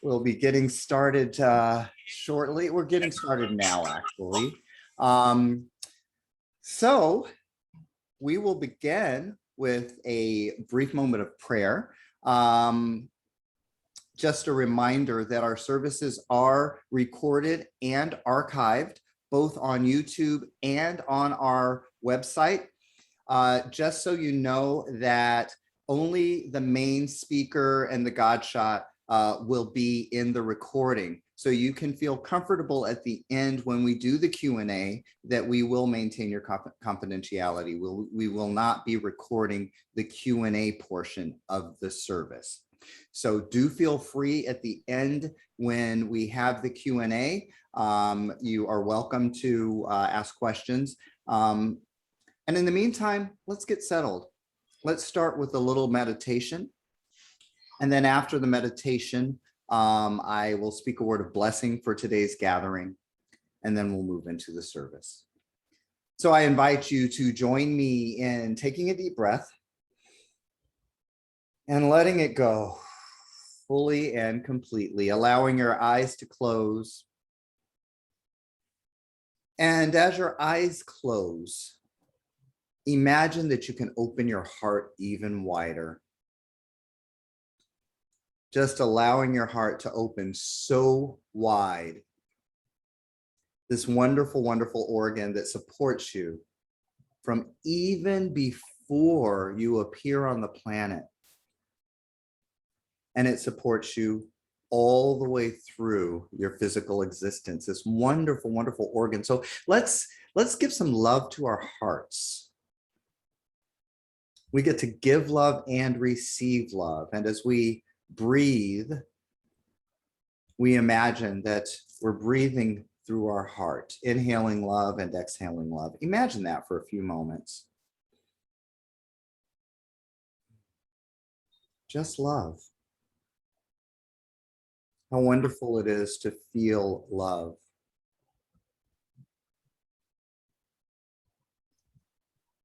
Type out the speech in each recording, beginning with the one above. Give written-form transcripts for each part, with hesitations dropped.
We'll be getting started shortly. We're getting started now, actually. So we will begin with a brief moment of prayer. Just a reminder that our services are recorded and archived, both on YouTube and on our website. Just so you know that only the main speaker and the God shot will be in the recording. So you can feel comfortable at the end when we do the Q&A that we will maintain your confidentiality. We will not be recording the Q&A portion of the service. So do feel free at the end when we have the Q&A. You are welcome to ask questions. And in the meantime, let's get settled. Let's start with a little meditation. And then after the meditation, I will speak a word of blessing for today's gathering, and then we'll move into the service. So I invite you to join me in taking a deep breath and letting it go fully and completely, allowing your eyes to close. And as your eyes close, imagine that you can open your heart even wider. Just allowing your heart to open so wide. This wonderful, wonderful organ that supports you from even before you appear on the planet. And it supports you all the way through your physical existence. This wonderful, wonderful organ. So let's give some love to our hearts. We get to give love and receive love. And as we breathe, we imagine that we're breathing through our heart, inhaling love and exhaling love. Imagine that for a few moments. Just love. How wonderful it is to feel love.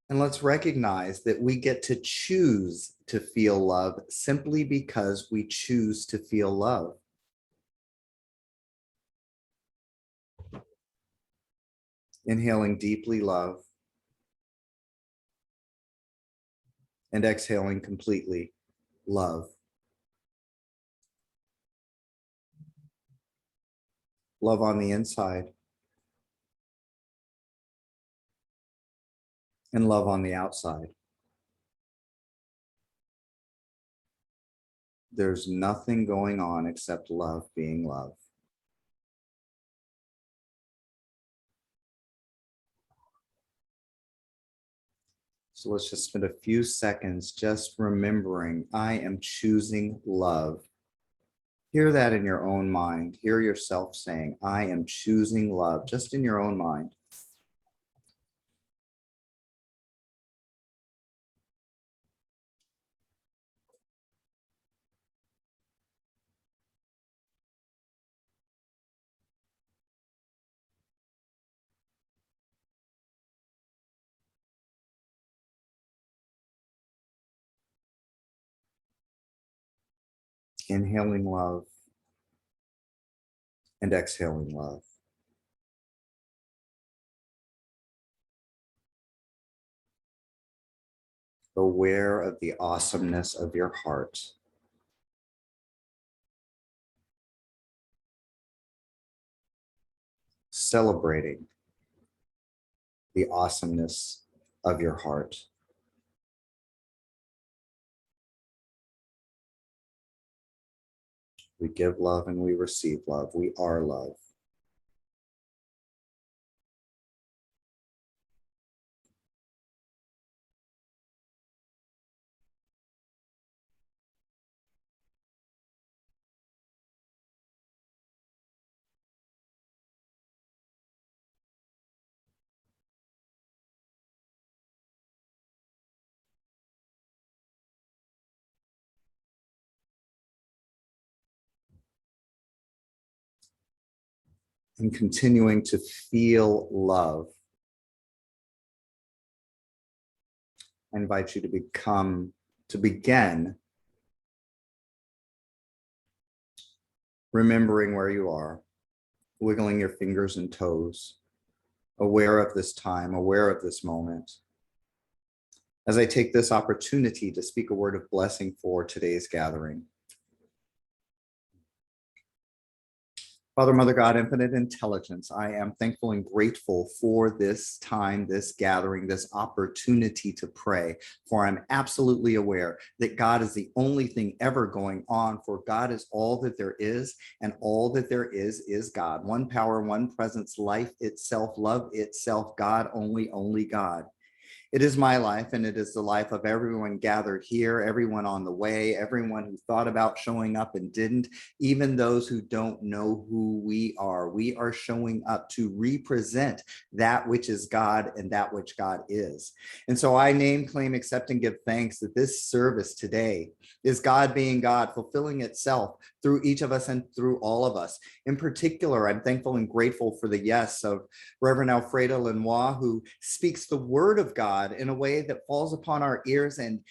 And let's recognize that we get to choose to feel love simply because we choose to feel love. Inhaling deeply love and exhaling completely love. Love on the inside and love on the outside. There's nothing going on except love being love. So let's just spend a few seconds just remembering I am choosing love. Hear that in your own mind. Hear yourself saying, I am choosing love, just in your own mind. Inhaling love and exhaling love. Aware of the awesomeness of your heart. Celebrating the awesomeness of your heart. We give love and we receive love. We are love. And continuing to feel love. I invite you to begin remembering where you are, wiggling your fingers and toes, aware of this time, aware of this moment. As I take this opportunity to speak a word of blessing for today's gathering. Father, Mother God, infinite intelligence, I am thankful and grateful for this time, this gathering, this opportunity to pray, for I'm absolutely aware that God is the only thing ever going on, for God is all that there is, and all that there is God. One power, one presence, life itself, love itself, God, only God. It is my life, and it is the life of everyone gathered here, everyone on the way, everyone who thought about showing up and didn't, even those who don't know who we are. We are showing up to represent that which is God and that which God is. And so I name, claim, accept, and give thanks that this service today is God being God, fulfilling itself through each of us and through all of us. In particular, I'm thankful and grateful for the yes of Reverend Alfreda Lanoix, who speaks the word of God in a way that falls upon our ears and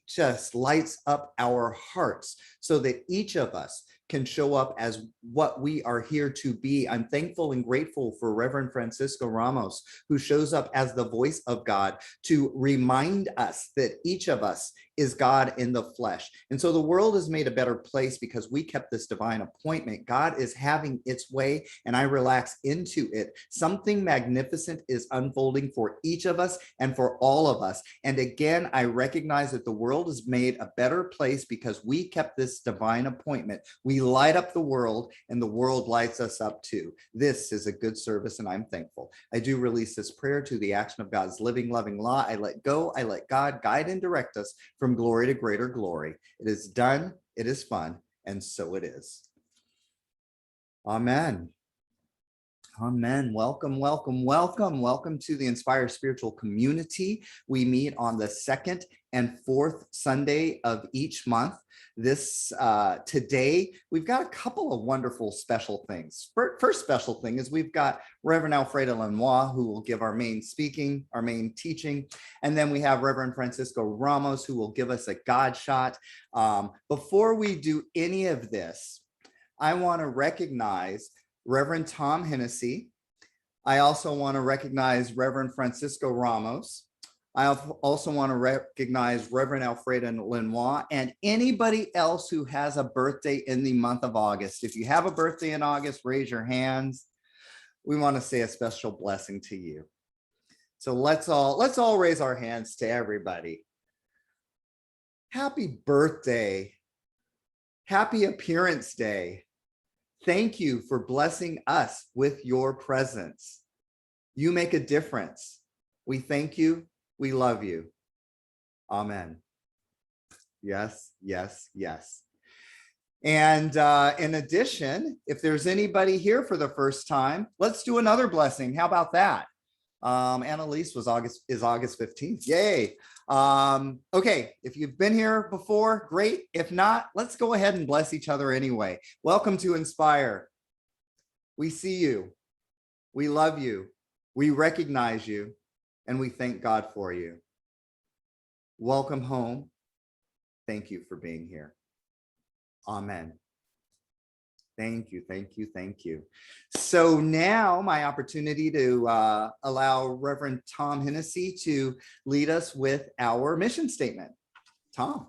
just lights up our hearts so that each of us can show up as what we are here to be. I'm thankful and grateful for Reverend Francisco Ramos, who shows up as the voice of God to remind us that each of us is God in the flesh. And so the world is made a better place because we kept this divine appointment. God is having its way, and I relax into it. Something magnificent is unfolding for each of us and for all of us. And again, I recognize that the world is made a better place because we kept this divine appointment. We light up the world, and the world lights us up too. This is a good service, and I'm thankful. I do release this prayer to the action of God's living, loving law. I let go. I let God guide and direct us from glory to greater glory. It is done. It is fun. And so it is. Amen. Amen. Welcome, welcome, welcome. Welcome to the Inspire Spiritual Community. We meet on the second and fourth Sunday of each month. Today, we've got a couple of wonderful special things. First special thing is we've got Reverend Alfreda Lanoix, who will give our main teaching. And then we have Reverend Francisco Ramos, who will give us a God shot. Before we do any of this, I want to recognize Reverend Tom Hennessy. I also want to recognize Reverend Francisco Ramos. I also want to recognize Reverend Alfreda Lanoix and anybody else who has a birthday in the month of August. If you have a birthday in August, raise your hands. We want to say a special blessing to you. So let's all raise our hands to everybody. Happy birthday. Happy appearance day. Thank you for blessing us with your presence. You make a difference. We thank you. We love you. Amen. Yes, yes, yes. And in addition, if there's anybody here for the first time, let's do another blessing. How about that? Annalise is August 15th. Yay. Okay, if you've been here before, great. If not, let's go ahead and bless each other anyway. Welcome to Inspire. We see you. We love you. We recognize you, and we thank God for you. Welcome home. Thank you for being here. Amen. Thank you, thank you, thank you. So now my opportunity to allow Reverend Tom Hennessy to lead us with our mission statement. Tom.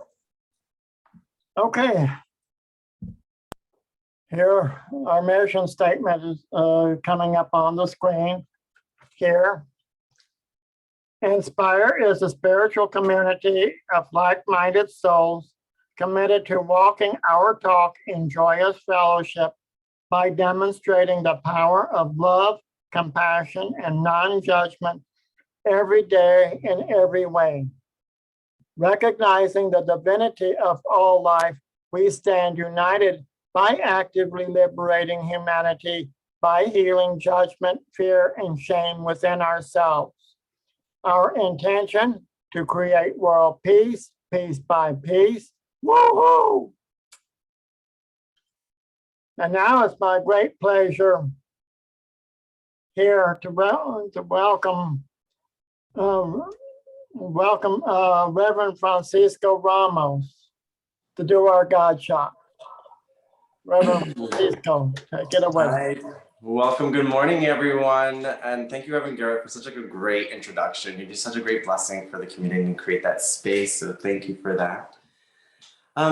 Okay. Here, our mission statement is coming up on the screen here. Inspire is a spiritual community of like-minded souls committed to walking our talk in joyous fellowship by demonstrating the power of love, compassion, and non-judgment every day in every way. Recognizing the divinity of all life, we stand united by actively liberating humanity by healing judgment, fear, and shame within ourselves. Our intention to create world peace, piece by piece. Woohoo! And now it's my great pleasure here to welcome Reverend Francisco Ramos to do our God shot. Reverend Francisco, take it away. Hi, welcome. Good morning, everyone. And thank you, Reverend Garrett, for such a great introduction. You're just such a great blessing for the community and create that space. So thank you for that.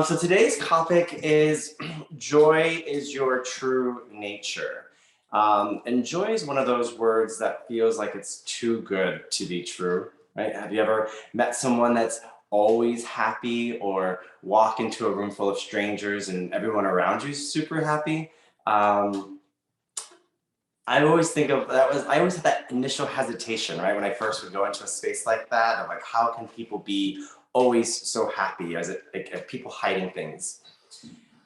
So today's topic is joy is your true nature. And joy is one of those words that feels like it's too good to be true, right? Have you ever met someone that's always happy, or walk into a room full of strangers and everyone around you is super happy? I always think of I always had that initial hesitation, right? When I first would go into a space like that, of like, how can people be always so happy? As it like people hiding things?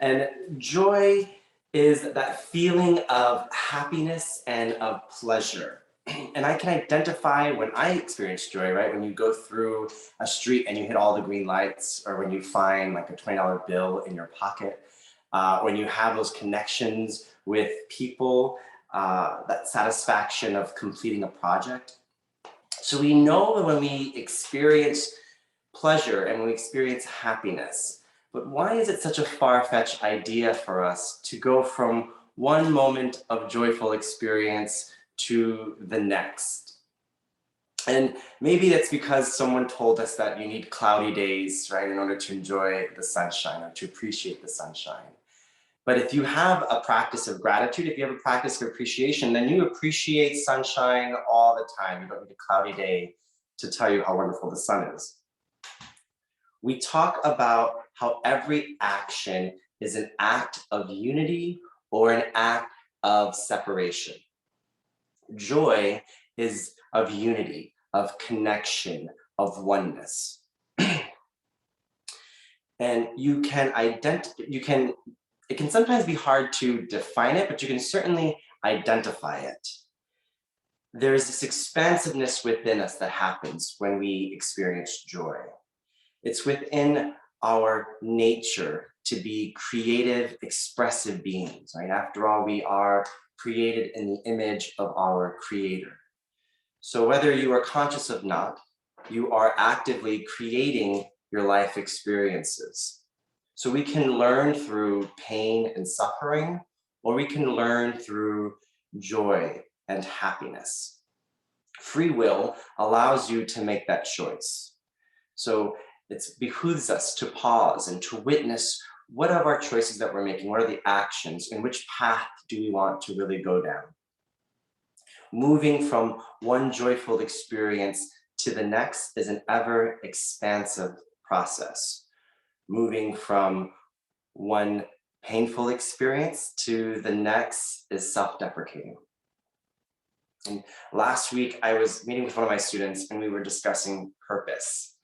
And joy is that feeling of happiness and of pleasure. And I can identify when I experience joy, right? When you go through a street and you hit all the green lights, or when you find like a $20 bill in your pocket, when you have those connections with people, that satisfaction of completing a project. So we know that when we experience pleasure and when we experience happiness, but why is it such a far-fetched idea for us to go from one moment of joyful experience to the next? And maybe that's because someone told us that you need cloudy days, right, in order to enjoy the sunshine or to appreciate the sunshine. But if you have a practice of gratitude, if you have a practice of appreciation, then you appreciate sunshine all the time. You don't need a cloudy day to tell you how wonderful the sun is. We talk about how every action is an act of unity or an act of separation. Joy is of unity, of connection, of oneness. And it can sometimes be hard to define it, but you can certainly identify it. There is this expansiveness within us that happens when we experience joy. It's within our nature to be creative, expressive beings, right? After all, we are created in the image of our Creator. So whether you are conscious of not, you are actively creating your life experiences. So we can learn through pain and suffering, or we can learn through joy and happiness. Free will allows you to make that choice. So it behooves us to pause and to witness what of our choices that we're making, what are the actions, and which path do we want to really go down? Moving from one joyful experience to the next is an ever expansive process. Moving from one painful experience to the next is self-deprecating. And last week, I was meeting with one of my students and we were discussing purpose,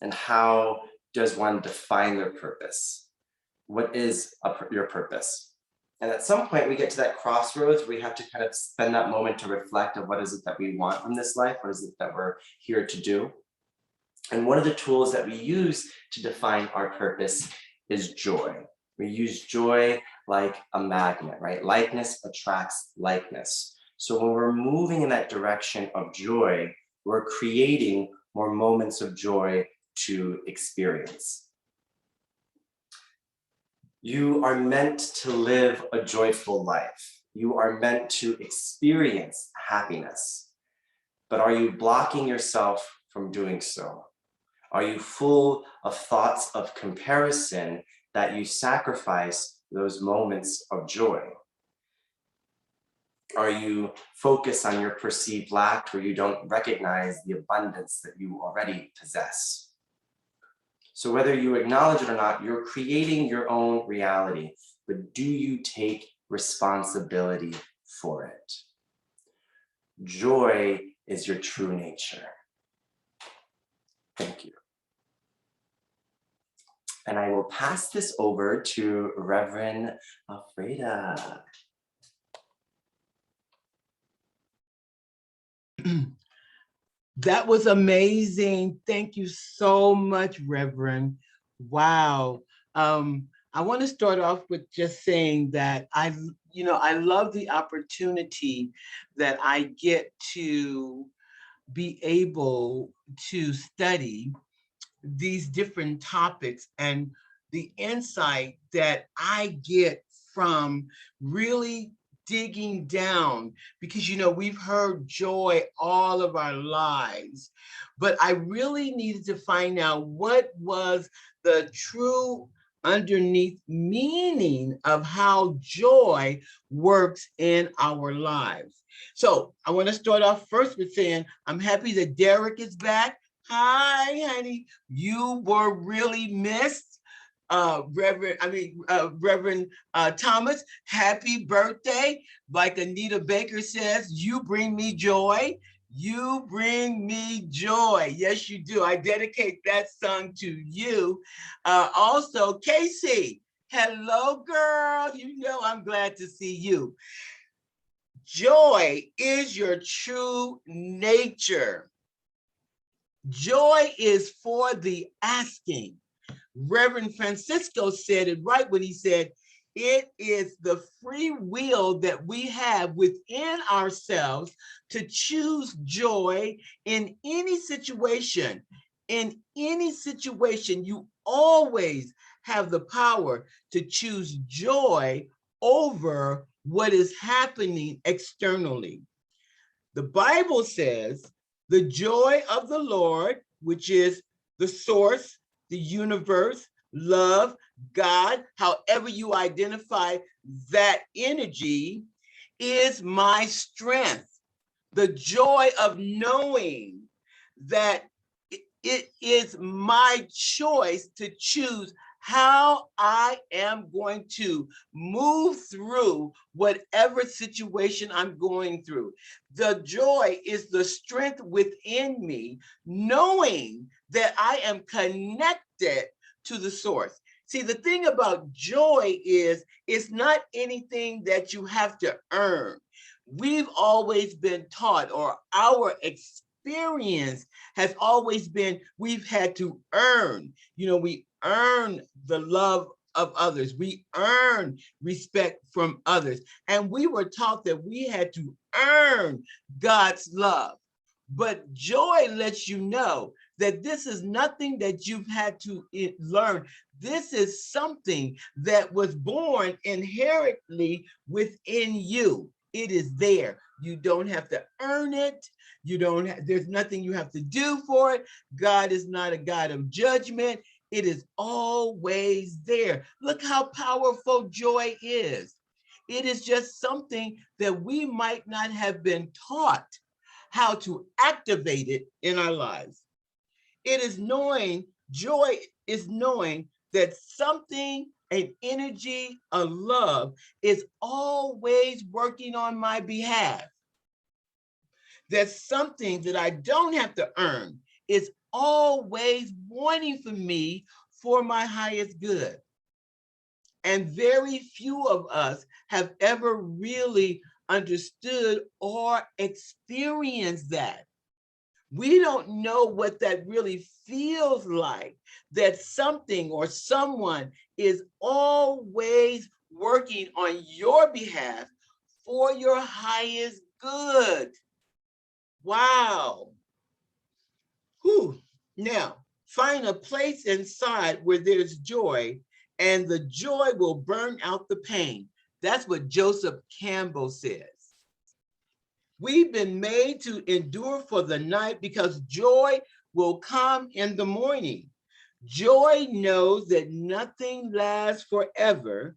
and how does one define their purpose? What is your purpose? And at some point we get to that crossroads where we have to kind of spend that moment to reflect on what is it that we want from this life? What is it that we're here to do? And one of the tools that we use to define our purpose is joy. We use joy like a magnet, right? Likeness attracts likeness. So when we're moving in that direction of joy, we're creating more moments of joy to experience. You are meant to live a joyful life. You are meant to experience happiness. But are you blocking yourself from doing so? Are you full of thoughts of comparison that you sacrifice those moments of joy? Are you focused on your perceived lack, where you don't recognize the abundance that you already possess? So whether you acknowledge it or not, you're creating your own reality, but do you take responsibility for it? Joy is your true nature. Thank you. And I will pass this over to Reverend Alfreda. That was amazing. Thank you so much, Reverend. Wow. I want to start off with just saying that I love the opportunity that I get to be able to study these different topics and the insight that I get from really digging down, because we've heard joy all of our lives, but I really needed to find out what was the true underneath meaning of how joy works in our lives. So I want to start off first with saying I'm happy that Derek is back. Hi, honey. You were really missed. Reverend Thomas, happy birthday. Like Anita Baker says, you bring me joy. You bring me joy. Yes, you do. I dedicate that song to you. Also, Casey, hello, girl. I'm glad to see you. Joy is your true nature. Joy is for the asking. Reverend Francisco said it right when he said, it is the free will that we have within ourselves to choose joy in any situation. In any situation, you always have the power to choose joy over what is happening externally. The Bible says, the joy of the Lord, which is the source, the universe, love, God, however you identify that energy, is my strength. The joy of knowing that it is my choice to choose how I am going to move through whatever situation I'm going through. The joy is the strength within me, knowing that I am connected to the source. See, the thing about joy is it's not anything that you have to earn. We've always been taught, or our experience has always been, we've had to earn. We earn the love of others. We earn respect from others. And we were taught that we had to earn God's love. But joy lets you know that this is nothing that you've had to learn. This is something that was born inherently within you. It is there. You don't have to earn it. There's nothing you have to do for it. God is not a God of judgment. It is always there. Look how powerful joy is. It is just something that we might not have been taught how to activate it in our lives. Joy is knowing that something, an energy, a love is always working on my behalf. There's something that I don't have to earn is always wanting for me for my highest good. And very few of us have ever really understood or experienced that. We don't know what that really feels like, that something or someone is always working on your behalf for your highest good. Wow. Whew. Now, find a place inside where there's joy, and the joy will burn out the pain. That's what Joseph Campbell says. We've been made to endure for the night because joy will come in the morning. Joy knows that nothing lasts forever.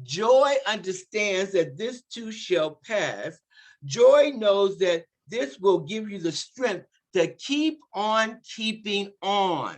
Joy understands that this too shall pass. Joy knows that this will give you the strength to keep on keeping on.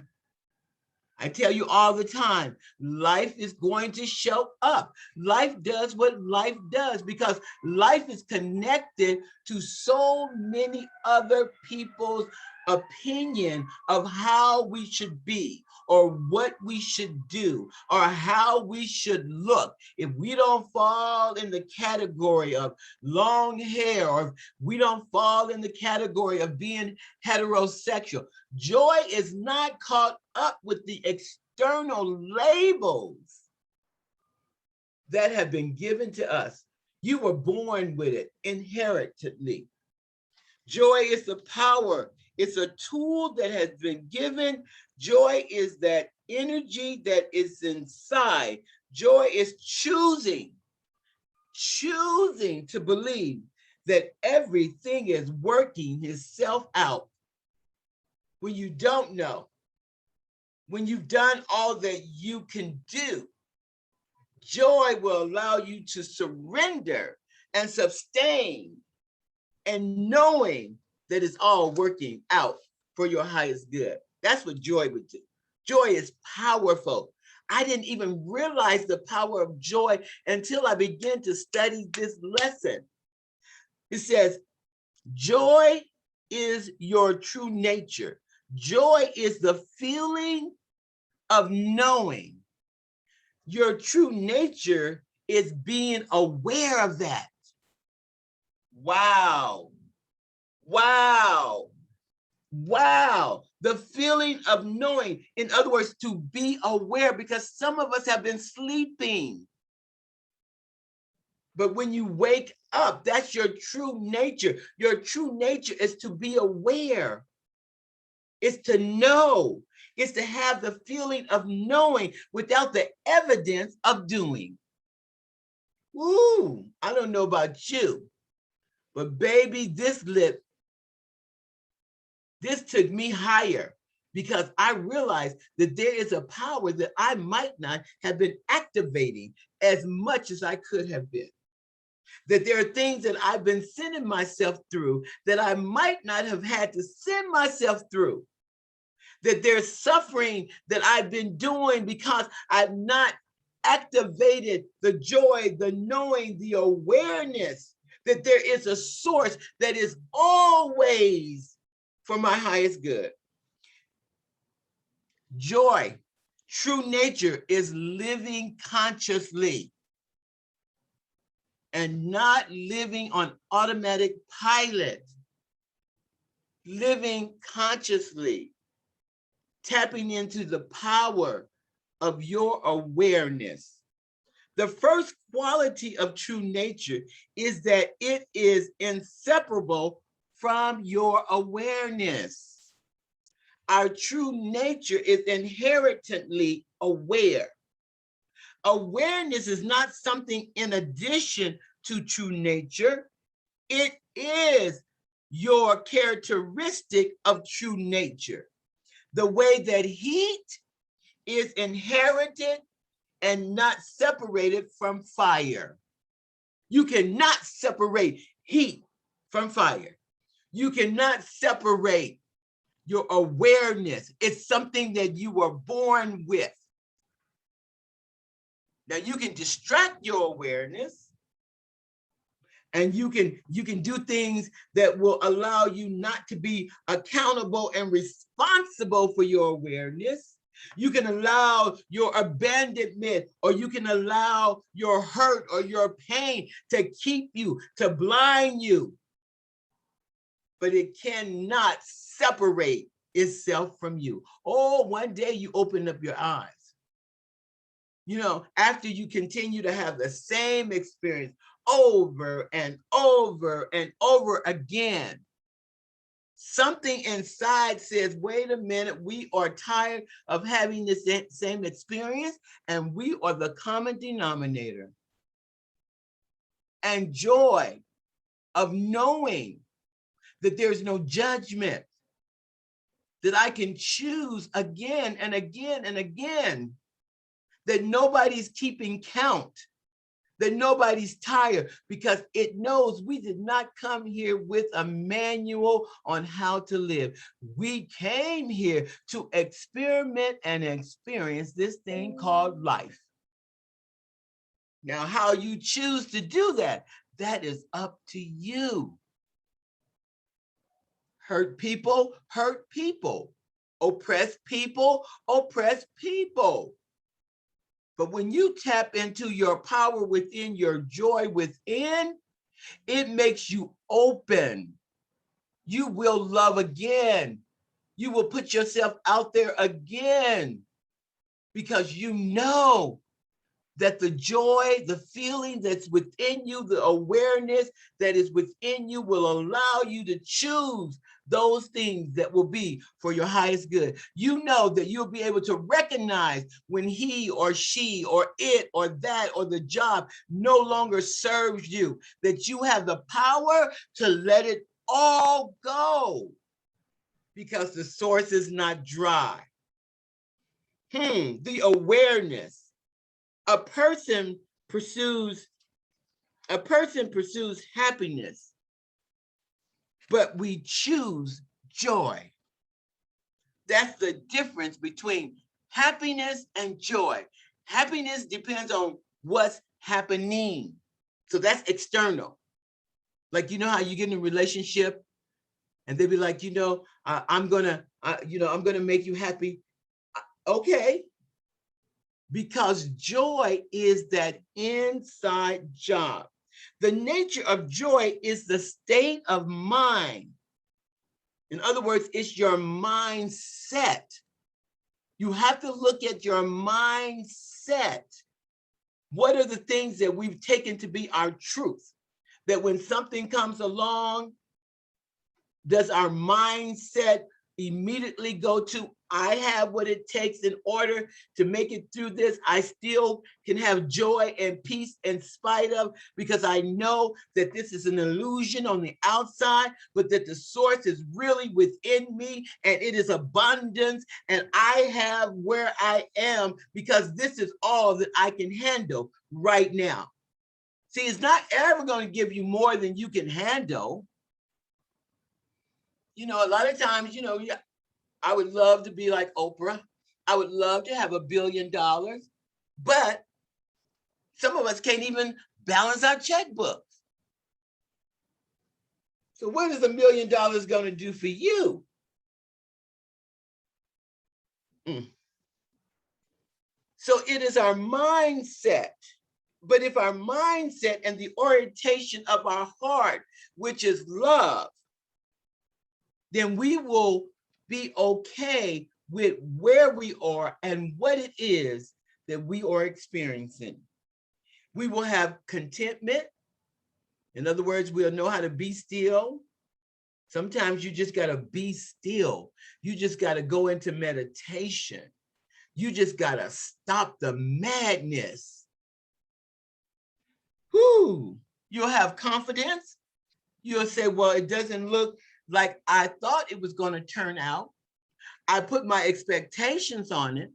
I tell you all the time, life is going to show up. Life does what life does because life is connected to so many other people's opinion of how we should be or what we should do or how we should look. If we don't fall in the category of long hair, or if we don't fall in the category of being heterosexual, joy is not caught up with the external labels that have been given to us. You were born with it inheritedly. Joy is the power. It's a tool that has been given. Joy is that energy that is inside. Joy is choosing to believe that everything is working itself out when you don't know, when you've done all that you can do. Joy will allow you to surrender and sustain, and knowing that it's all working out for your highest good. That's what joy would do. Joy is powerful. I didn't even realize the power of joy until I began to study this lesson. It says, joy is your true nature. Joy is the feeling of knowing. Your true nature is being aware of that. Wow. Wow. Wow. The feeling of knowing. In other words, to be aware, because some of us have been sleeping. But when you wake up, that's your true nature. Your true nature is to be aware. It's to know. It's to have the feeling of knowing without the evidence of doing. Ooh, I don't know about you, but baby, this took me higher, because I realized that there is a power that I might not have been activating as much as I could have been. That there are things that I've been sending myself through that I might not have had to send myself through. That there's suffering that I've been doing because I've not activated the joy, the knowing, the awareness that there is a source that is always for my highest good. Joy, true nature, is living consciously and not living on automatic pilot. Living consciously, tapping into the power of your awareness. The first quality of true nature is that it is inseparable from your awareness. Our true nature is inherently aware. Awareness is not something in addition to true nature. It is your characteristic of true nature. The way that heat is inherited and not separated from fire. You cannot separate heat from fire. You cannot separate your awareness. It's something that you were born with. Now you can distract your awareness, and you can do things that will allow you not to be accountable and responsible for your awareness. You can allow your abandonment, or you can allow your hurt or your pain to keep you, to blind you. But it cannot separate itself from you. Oh, one day you open up your eyes. You know, after you continue to have the same experience over and over and over again, something inside says, wait a minute, we are tired of having this same experience, and we are the common denominator. And joy of knowing that there's no judgment, that I can choose again and again and again, that nobody's keeping count, that nobody's tired, because it knows we did not come here with a manual on how to live. We came here to experiment and experience this thing called life. Now, how you choose to do that, that is up to you. Hurt people, hurt people. Oppress people, oppress people. But when you tap into your power within, your joy within, it makes you open. You will love again. You will put yourself out there again, because you know that the joy, the feeling that's within you, the awareness that is within you will allow you to choose those things that will be for your highest good. You know that you'll be able to recognize when he or she or it or that or the job no longer serves you, that you have the power to let it all go because the source is not dry. The awareness. A person pursues happiness, but we choose joy. That's the difference between happiness and joy. Happiness depends on what's happening. So that's external. Like, you know how you get in a relationship and they be like, I'm gonna make you happy. Okay. Because joy is that inside job. The nature of joy is the state of mind. In other words, it's your mindset. You have to look at your mindset. What are the things that we've taken to be our truth? That when something comes along, does our mindset immediately go to, I have what it takes in order to make it through this. I still can have joy and peace in spite of, because I know that this is an illusion on the outside, but that the source is really within me and it is abundance. And I have where I am because this is all that I can handle right now. See, it's not ever going to give you more than you can handle. A lot of times, I would love to be like Oprah. I would love to have $1 billion, but some of us can't even balance our checkbooks. So what is $1 million going to do for you? So it is our mindset. But if our mindset and the orientation of our heart, which is love, then we will be okay with where we are and what it is that we are experiencing. We will have contentment. In other words, we'll know how to be still. Sometimes you just got to be still. You just got to go into meditation. You just got to stop the madness. You'll have confidence. You'll say, well, it doesn't look like I thought it was going to turn out. I put my expectations on it.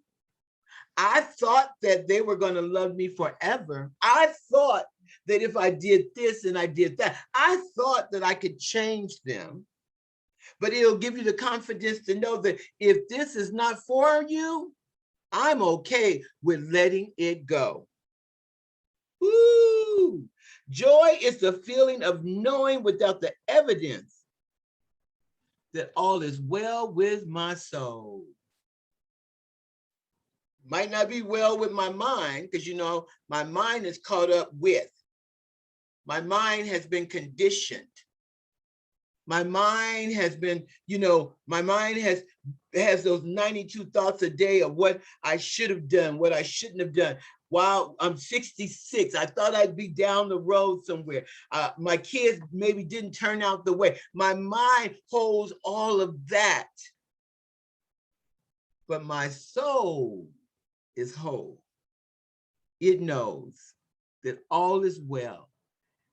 I thought that they were going to love me forever. I thought that if I did this and I did that, I thought that I could change them. But it'll give you the confidence to know that if this is not for you, I'm okay with letting it go. Woo! Joy is the feeling of knowing without the evidence that all is well with my soul. Might not be well with my mind, because my mind is caught up with. My mind has been conditioned. My mind has been, my mind has those 92 thoughts a day of what I should have done, what I shouldn't have done. Wow, I'm 66. I thought I'd be down the road somewhere. My kids maybe didn't turn out the way. My mind holds all of that. But my soul is whole. It knows that all is well,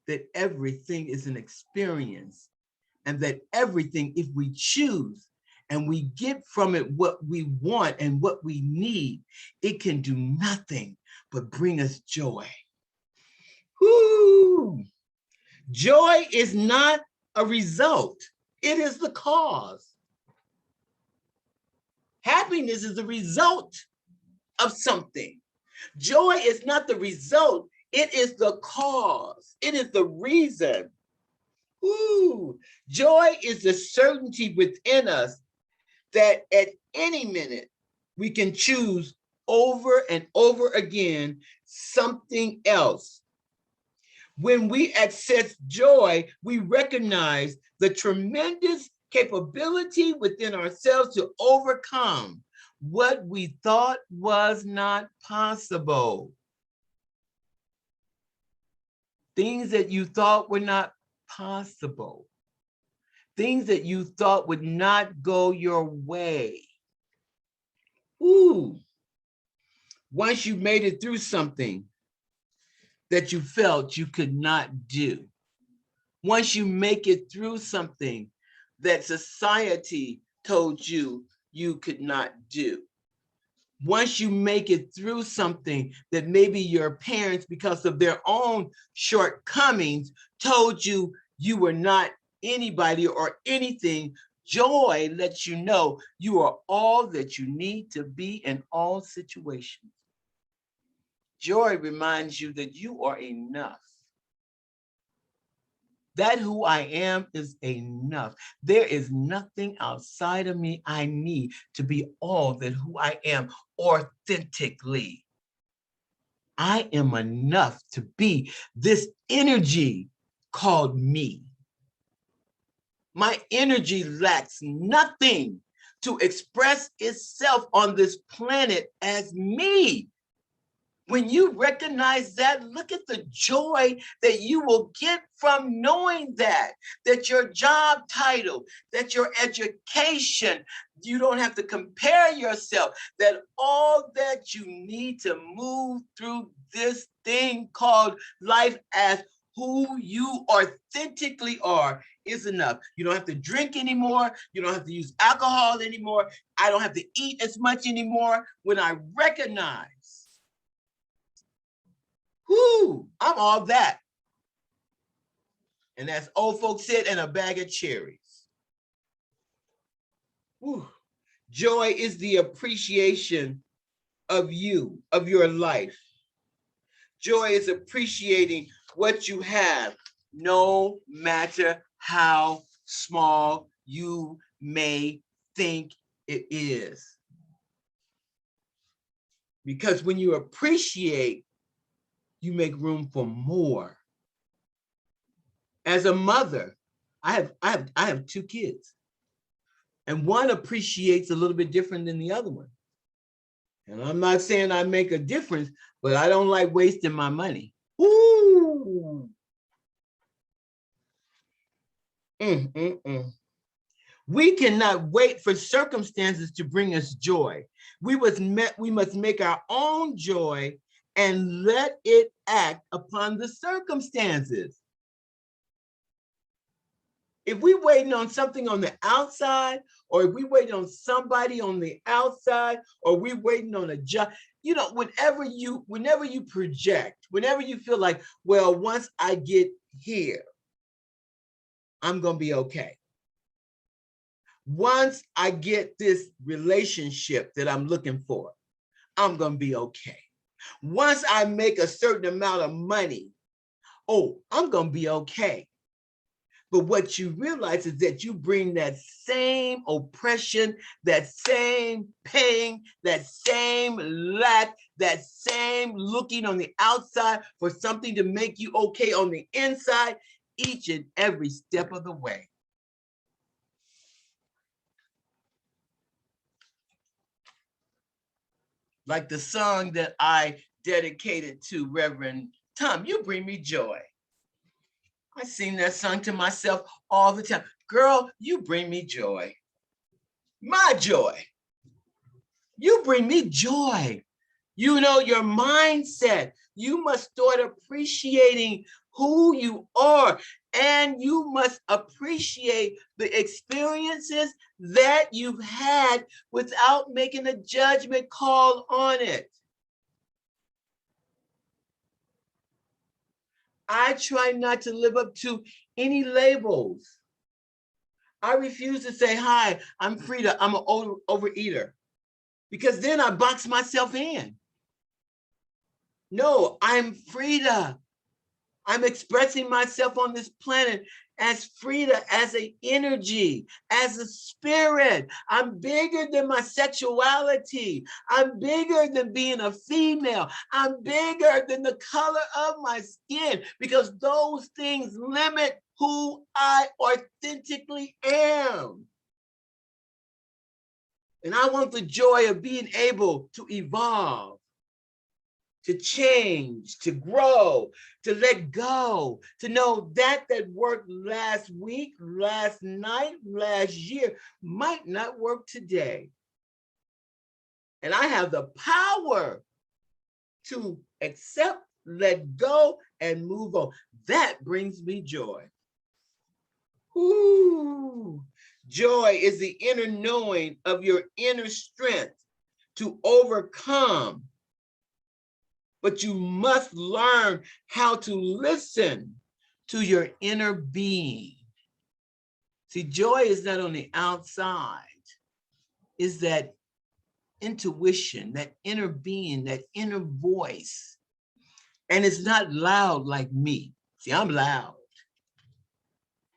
that everything is an experience, and that everything, if we choose and we get from it what we want and what we need, it can do nothing but bring us joy. Woo! Joy is not a result. It is the cause. Happiness is the result of something. Joy is not the result. It is the cause. It is the reason. Woo! Joy is the certainty within us that at any minute we can choose over and over again something else. When we access joy, we recognize the tremendous capability within ourselves to overcome what we thought was not possible. things that you thought were not possible, things that you thought would not go your way. Ooh, once you made it through something that you felt you could not do, once you make it through something that society told you you could not do, once you make it through something that maybe your parents, because of their own shortcomings, told you you were not anybody or anything, joy lets you know you are all that you need to be in all situations. Joy reminds you that you are enough. That who I am is enough. There is nothing outside of me I need to be all that who I am authentically. I am enough to be this energy called me. My energy lacks nothing to express itself on this planet as me. When you recognize that, look at the joy that you will get from knowing that your job title, that your education, you don't have to compare yourself, that all that you need to move through this thing called life as who you authentically are is enough. You don't have to drink anymore. You don't have to use alcohol anymore. I don't have to eat as much anymore. When I recognize, I'm all that. And as old folks said, and a bag of cherries. Whew. Joy is the appreciation of you, of your life. Joy is appreciating what you have, no matter how small you may think it is. Because when you appreciate, you make room for more. As a mother, I have 2 kids, and one appreciates a little bit different than the other one. And I'm not saying I make a difference, but I don't like wasting my money. Ooh. We cannot wait for circumstances to bring us joy. We must make our own joy and let it act upon the circumstances. If we waiting on something on the outside, or if we waiting on somebody on the outside, or we waiting on a job, whenever you project, whenever you feel like, well, once I get here, I'm gonna be okay. Once I get this relationship that I'm looking for, I'm gonna be okay. Once I make a certain amount of money, I'm gonna be okay. But what you realize is that you bring that same oppression, that same pain, that same lack, that same looking on the outside for something to make you okay on the inside, each and every step of the way. Like the song that I dedicated to Reverend Tom, You Bring Me Joy. I sing that song to myself all the time. Girl, you bring me joy. My joy. You bring me joy. Your mindset. You must start appreciating who you are, and you must appreciate the experiences that you've had without making a judgment call on it. I try not to live up to any labels. I refuse to say, hi, I'm Frida, I'm an overeater, because then I box myself in. No, I'm Frida. I'm expressing myself on this planet as Frida, as an energy, as a spirit. I'm bigger than my sexuality. I'm bigger than being a female. I'm bigger than the color of my skin, because those things limit who I authentically am. And I want the joy of being able to evolve, to change, to grow, to let go, to know that worked last week, last night, last year might not work today. And I have the power to accept, let go, and move on. That brings me joy. Ooh. Joy is the inner knowing of your inner strength to overcome. But you must learn how to listen to your inner being. See, joy is not on the outside. It's that intuition, that inner being, that inner voice. And it's not loud like me. See, I'm loud.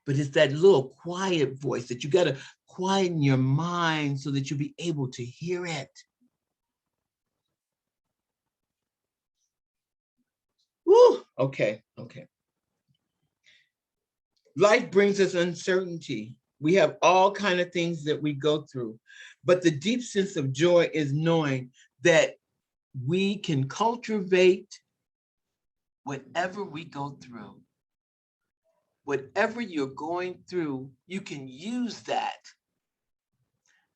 But it's that little quiet voice that you got to quieten your mind so that you'll be able to hear it. Woo, okay. Life brings us uncertainty. We have all kinds of things that we go through, but the deep sense of joy is knowing that we can cultivate whatever we go through. Whatever you're going through, you can use that.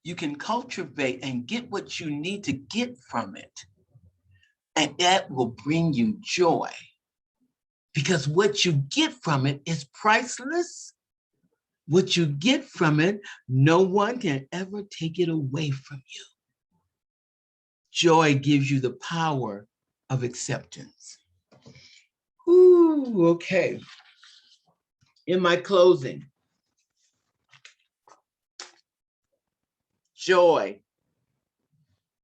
You can cultivate and get what you need to get from it. And that will bring you joy. Because what you get from it is priceless. What you get from it, no one can ever take it away from you. Joy gives you the power of acceptance. Ooh, okay. In my closing, joy,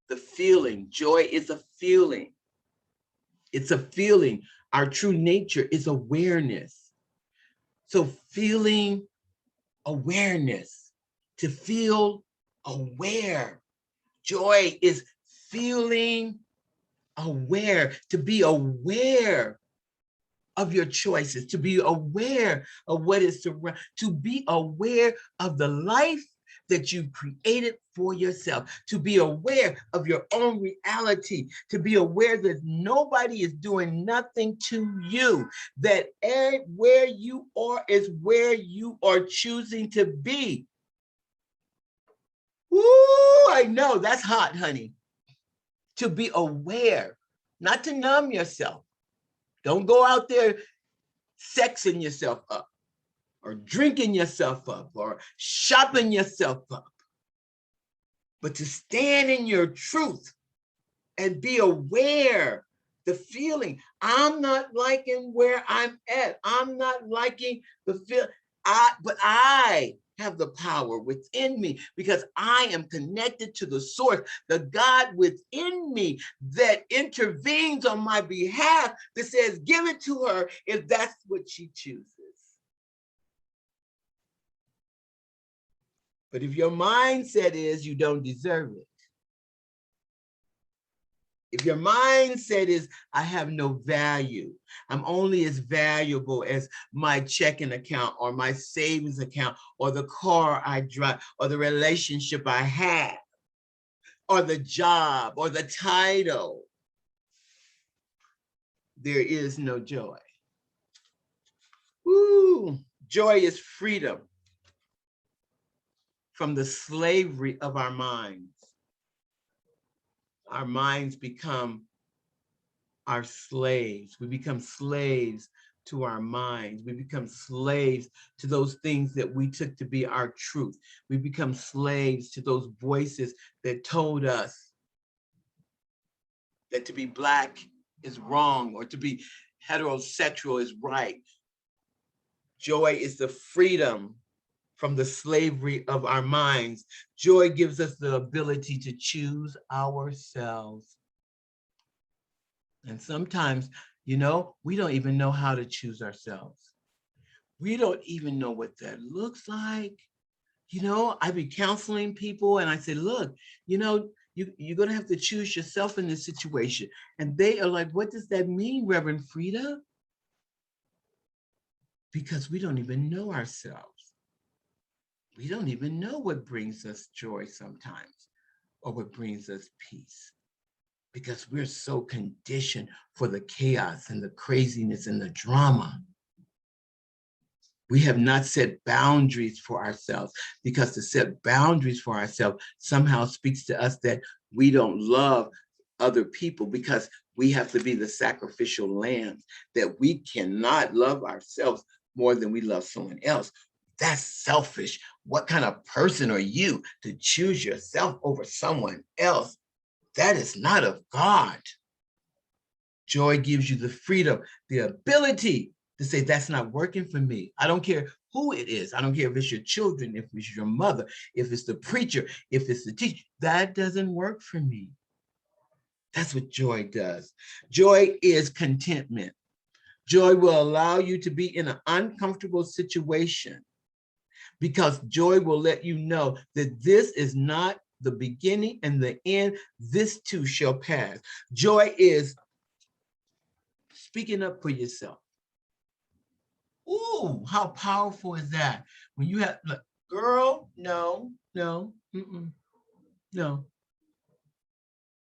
the feeling. Joy is a feeling. It's a feeling. Our true nature is awareness. So feeling awareness, to feel aware. Joy is feeling aware, to be aware of your choices, to be aware of what is surrounding, to be aware of the life that you created for yourself, to be aware of your own reality, to be aware that nobody is doing nothing to you, that where you are is where you are choosing to be. Woo, I know that's hot, honey. To be aware, not to numb yourself. Don't go out there sexing yourself up or drinking yourself up or shopping yourself up, but to stand in your truth and be aware, the feeling. I'm not liking where I'm at. I'm not liking the feel. But I have the power within me because I am connected to the source, the God within me that intervenes on my behalf, that says, give it to her if that's what she chooses. But if your mindset is you don't deserve it, if your mindset is, I have no value, I'm only as valuable as my checking account or my savings account or the car I drive or the relationship I have or the job or the title, there is no joy. Woo! Joy is freedom from the slavery of our minds. Our minds become our slaves. We become slaves to our minds. We become slaves to those things that we took to be our truth. We become slaves to those voices that told us that to be Black is wrong or to be heterosexual is right. Joy is the freedom from the slavery of our minds. Joy gives us the ability to choose ourselves. And sometimes, we don't even know how to choose ourselves. We don't even know what that looks like. I be counseling people and I say, look, you're going to have to choose yourself in this situation. And they are like, what does that mean, Reverend Frida? Because we don't even know ourselves. We don't even know what brings us joy sometimes or what brings us peace. because we're so conditioned for the chaos and the craziness and the drama. We have not set boundaries for ourselves, because to set boundaries for ourselves somehow speaks to us that we don't love other people, because we have to be the sacrificial lambs, that we cannot love ourselves more than we love someone else. That's selfish. What kind of person are you to choose yourself over someone else? That is not of God. Joy gives you the freedom, the ability to say, that's not working for me. I don't care who it is. I don't care if it's your children, if it's your mother, if it's the preacher, if it's the teacher. That doesn't work for me. That's what joy does. Joy is contentment. Joy will allow you to be in an uncomfortable situation, because joy will let you know that this is not the beginning and the end. This too shall pass. Joy is speaking up for yourself. Ooh, how powerful is that? When you have, look, girl, no, no, no.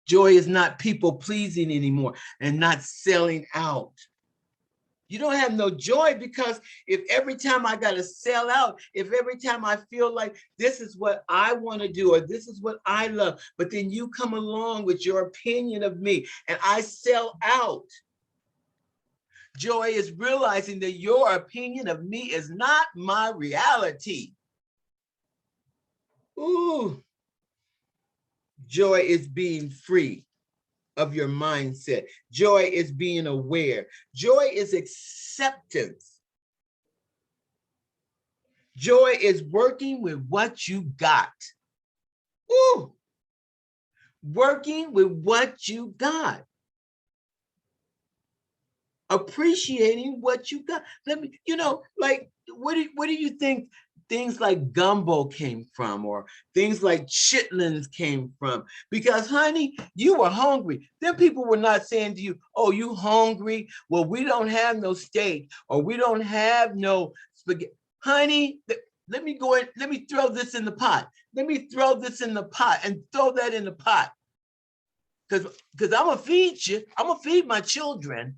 Joy is not people pleasing anymore and not selling out. You don't have no joy, because if every time I got to sell out, if every time I feel like this is what I want to do, or this is what I love, but then you come along with your opinion of me and I sell out. Joy is realizing that your opinion of me is not my reality. Ooh. Joy is being free of your mindset. Joy is being aware. Joy is acceptance. Joy is working with what you got. Ooh. Working with what you got. Appreciating what you got. Let me, like, where do you think things like gumbo came from, or things like chitlins came from? Because, honey, you were hungry. Then people were not saying to you, oh, you hungry? Well, we don't have no steak, or we don't have no spaghetti. Honey, let me go in, let me throw this in the pot. Let me throw this in the pot and throw that in the pot. Because I'm gonna feed you. I'm gonna feed my children.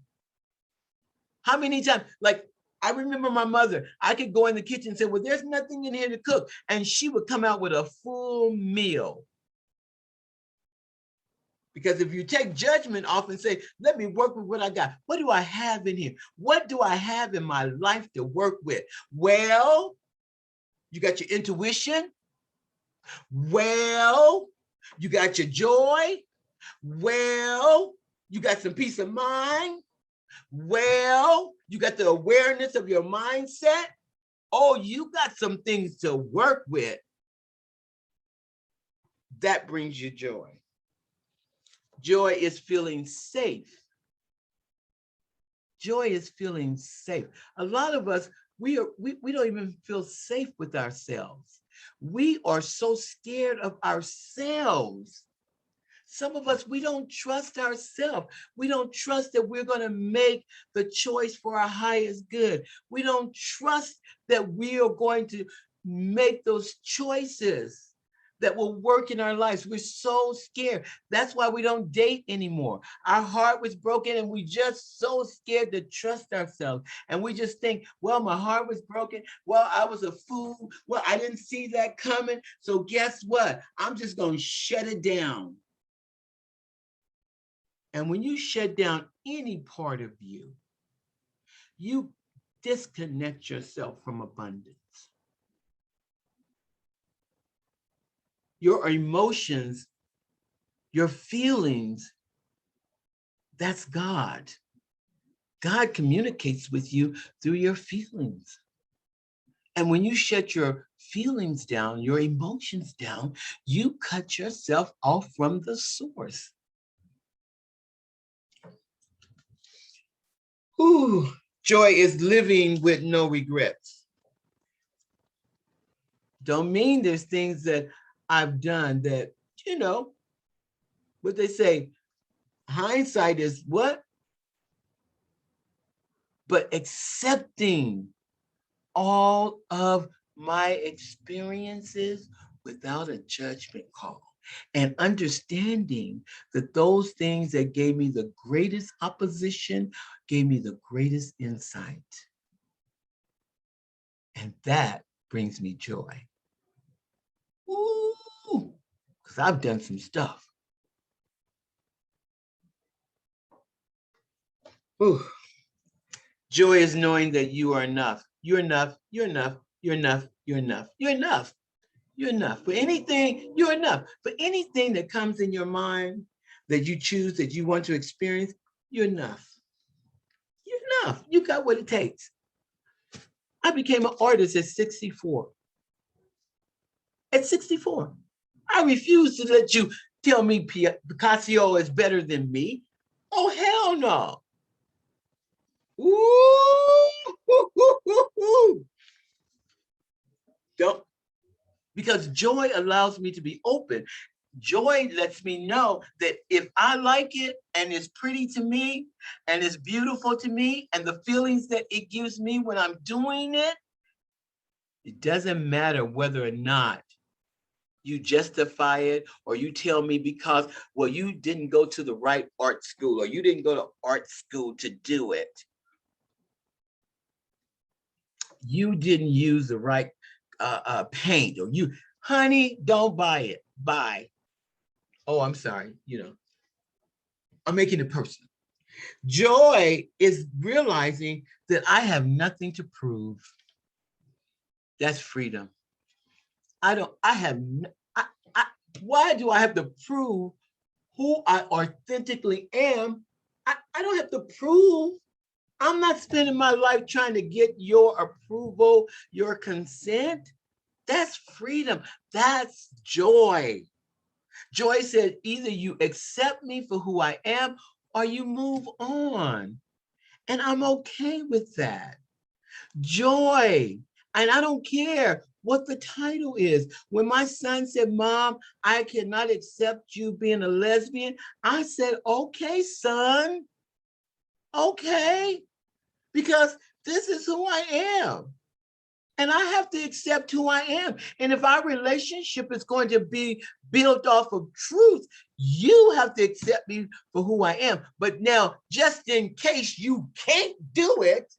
How many times, like, I remember my mother, I could go in the kitchen and say, well, there's nothing in here to cook. And she would come out with a full meal. Because if you take judgment off and say, let me work with what I got. What do I have in here? What do I have in my life to work with? Well, you got your intuition. Well, you got your joy. Well, you got some peace of mind. Well, you got the awareness of your mindset. Oh, you got some things to work with. That brings you joy. Joy is feeling safe. Joy is feeling safe. A lot of us, we don't even feel safe with ourselves. We are so scared of ourselves. Some of us, we don't trust ourselves. We don't trust that we're going to make the choice for our highest good. We don't trust that we are going to make those choices that will work in our lives. We're so scared. That's why we don't date anymore. Our heart was broken and we just so scared to trust ourselves. And we just think, well, my heart was broken. Well, I was a fool. Well, I didn't see that coming. So guess what? I'm just going to shut it down. And when you shut down any part of you, you disconnect yourself from abundance. Your emotions, your feelings, that's God. God communicates with you through your feelings. And when you shut your feelings down, your emotions down, you cut yourself off from the source. Ooh, joy is living with no regrets. Don't mean there's things that I've done that, what they say, hindsight is what? But accepting all of my experiences without a judgment call. and understanding that those things that gave me the greatest opposition gave me the greatest insight. And that brings me joy. Ooh, because I've done some stuff. Ooh. Joy is knowing that you are enough. You're enough, you're enough, you're enough, you're enough, you're enough. You're enough. For anything, you're enough. For anything that comes in your mind that you choose, that you want to experience, you're enough. You're enough. You got what it takes. I became an artist at 64. At 64. I refuse to let you tell me Picasso is better than me. Oh, hell no. Ooh. Don't. Because joy allows me to be open. Joy lets me know that if I like it and it's pretty to me and it's beautiful to me and the feelings that it gives me when I'm doing it, it doesn't matter whether or not you justify it or you tell me because, well, you didn't go to the right art school or you didn't go to art school to do it. You didn't use the right paint or you, honey, don't buy it, buy. Oh, I'm sorry, I'm making it personal. Joy is realizing that I have nothing to prove. That's freedom. Why do I have to prove who I authentically am? I don't have to prove. I'm not spending my life trying to get your approval, your consent. That's freedom. That's joy. Joy said, either you accept me for who I am or you move on. And I'm okay with that. Joy. And I don't care what the title is. When my son said, Mom, I cannot accept you being a lesbian, I said, okay, son. Okay. Because this is who I am. And I have to accept who I am. And if our relationship is going to be built off of truth, you have to accept me for who I am. But now, just in case you can't do it,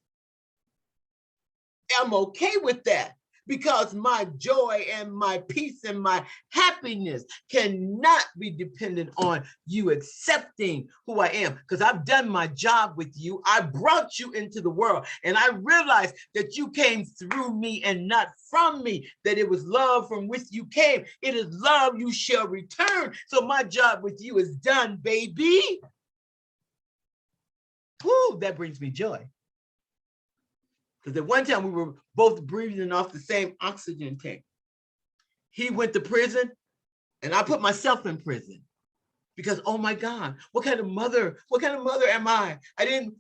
I'm okay with that. Because my joy and my peace and my happiness cannot be dependent on you accepting who I am. Because I've done my job with you. I brought you into the world. And I realized that you came through me and not from me. That it was love from which you came. It is love you shall return. So my job with you is done, baby. Whew, that brings me joy. Because at one time we were both breathing off the same oxygen tank. He went to prison and I put myself in prison because, oh my God, what kind of mother am I?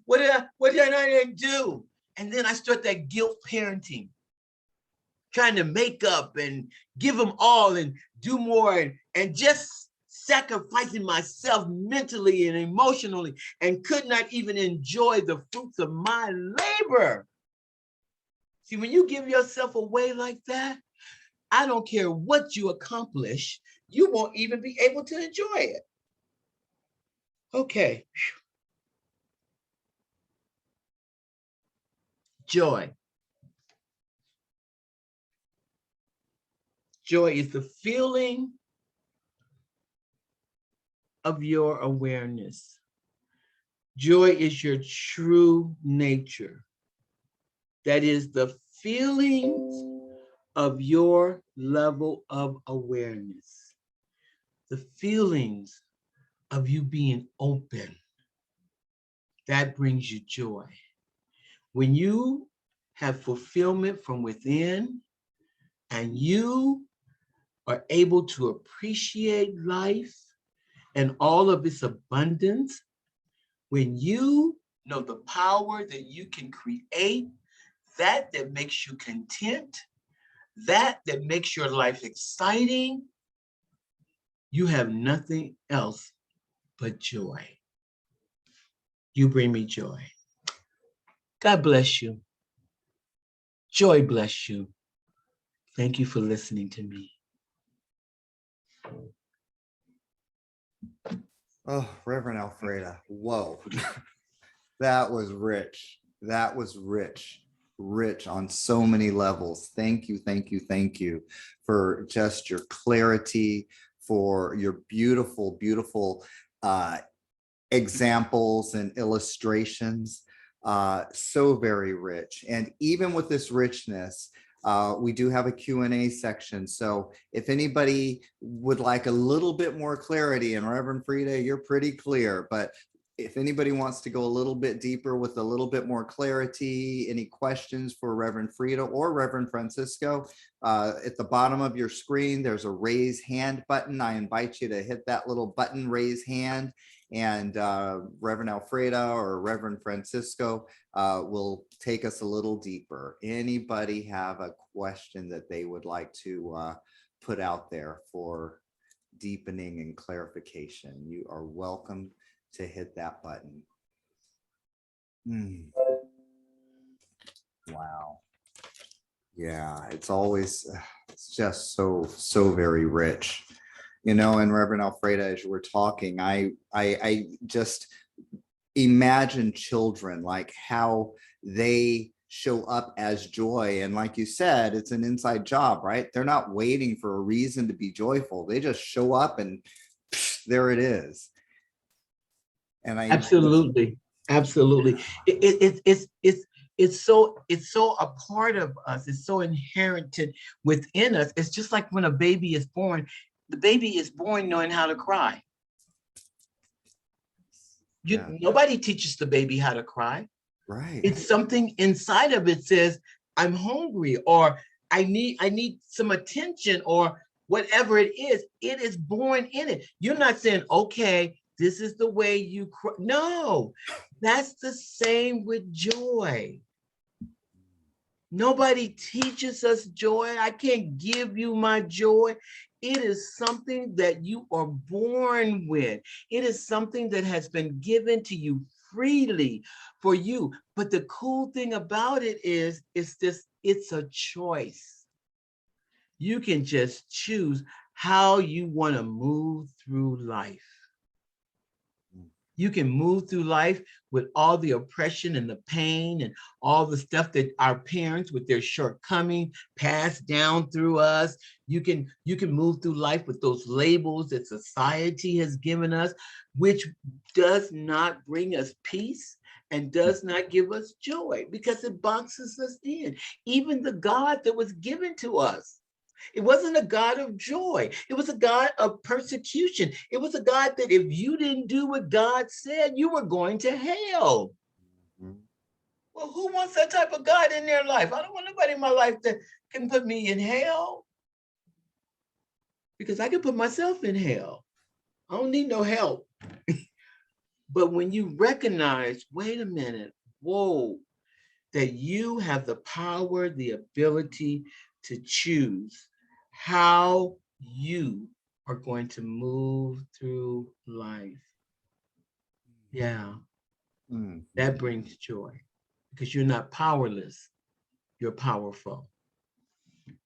What did I do? And then I start that guilt parenting, trying to make up and give them all and do more and just sacrificing myself mentally and emotionally and could not even enjoy the fruits of my labor. See, when you give yourself away like that, I don't care what you accomplish, you won't even be able to enjoy it. Okay. Joy. Joy is the feeling of your awareness. Joy is your true nature. That is the feelings of your level of awareness. The feelings of you being open. That brings you joy. When you have fulfillment from within and you are able to appreciate life and all of its abundance, when you know the power that you can create, that makes you content, that makes your life exciting, you have nothing else but joy. You bring me joy. God bless you. Joy bless you. Thank you for listening to me. Oh, Reverend Alfreda, whoa. That was rich. That was rich, rich on so many levels. Thank you, thank you, thank you for just your clarity, for your beautiful, beautiful examples and illustrations. So very rich. And even with this richness, we do have a Q&A section. So if anybody would like a little bit more clarity, and Reverend Frida, you're pretty clear, but if anybody wants to go a little bit deeper with a little bit more clarity, any questions for Reverend Frida or Reverend Francisco, at the bottom of your screen, there's a raise hand button. I invite you to hit that little button, raise hand, and Reverend Alfreda or Reverend Francisco will take us a little deeper. Anybody have a question that they would like to put out there for deepening and clarification? You are welcome to hit that button. Wow. Yeah, it's always, it's just so very rich. You know, and Reverend Alfreda, as you were talking, I just imagine children, like how they show up as joy. And like you said, it's an inside job, right? They're not waiting for a reason to be joyful. They just show up and there it is. And Absolutely, absolutely. It's so a part of us. It's so inherited within us. It's just like when a baby is born. The baby is born knowing how to cry. Nobody teaches the baby how to cry. Right. It's something inside of it says, I'm hungry, or I need some attention, or whatever it is. It is born in it. You're not saying, okay, this is the way you cry. No, that's the same with joy. Nobody teaches us joy. I can't give you my joy. It is something that you are born with. It is something that has been given to you freely for you. But the cool thing about it is, it's a choice. You can just choose how you want to move through life. You can move through life with all the oppression and the pain and all the stuff that our parents with their shortcomings passed down through us. You can move through life with those labels that society has given us, which does not bring us peace and does not give us joy, because it boxes us in. Even the God that was given to us, it wasn't a God of joy. It was a God of persecution. It was a God that if you didn't do what God said, you were going to hell. Well, who wants that type of God in their life? I don't want nobody in my life that can put me in hell, because I can put myself in hell. I don't need no help. But when you recognize, wait a minute, whoa, that you have the power, the ability to choose how you are going to move through life. Yeah, that brings joy, because you're not powerless, you're powerful.